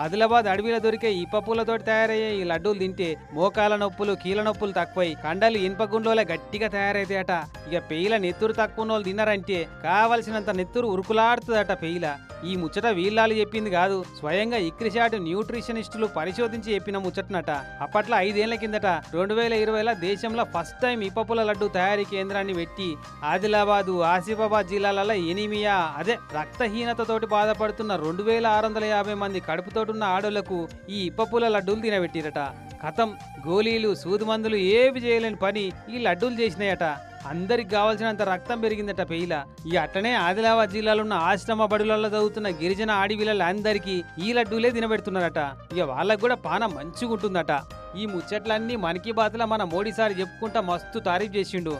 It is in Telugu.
ఆదిలాబాద్ అడవిలో దొరికే ఇప్ప పూలతోటి తయారయ్యే ఈ లడ్డూలు తింటే మోకాల నొప్పులు కీళ్ళ నొప్పులు తక్కువై కండలు ఇనుప గుండ్లోలే గట్టిగా తయారైతాయట. ఇక పెయిల నెత్తురు తక్కువ వాళ్ళు తిన్నారంటే కావలసినంత నెత్తురు ఉరుకులాడుతుందట పెయిల. ఈ ముచ్చట వీళ్ళాలు చెప్పింది కాదు, స్వయంగా ఇక్రిషాట్ న్యూట్రిషనిస్టులు పరిశోధించి చెప్పిన ముచ్చటనట. అప్పట్లో 5 ఏళ్ల కిందట 2020లో దేశంలో ఫస్ట్ టైం ఇప్పపుల లడ్డు తయారీ కేంద్రాన్ని పెట్టి ఆదిలాబాదు ఆసిఫాబాద్ జిల్లాలలో ఎనీమియా అదే రక్తహీనతతోటి బాధపడుతున్న 2650 మంది కడుపుతోటున్న ఆడోళ్లకు ఈ ఇప్పపుల లడ్డూలు తినబెట్టిరట. కథం గోళీలు సూదుమందులు ఏవి చేయలేని పని ఈ లడ్డూలు చేసినాయట. అందరికి కావాల్సినంత రక్తం పెరిగిందట పెయిల. ఈ అట్టనే ఆదిలాబాద్ జిల్లాలో ఉన్న ఆశ్రమ బడులలో చదువుతున్న గిరిజన ఆడివిళ్ళందరికీ ఈ లడ్డూలే తినబెడుతున్నారట. ఇక వాళ్ళకు కూడా పానం మంచిగుంటుందట. ఈ ముచ్చట్లన్నీ మన్ కీ బాత్లో మన మోడీ సార్ చెప్పుకుంటా మస్తు తారీఫ్ చేసిండు.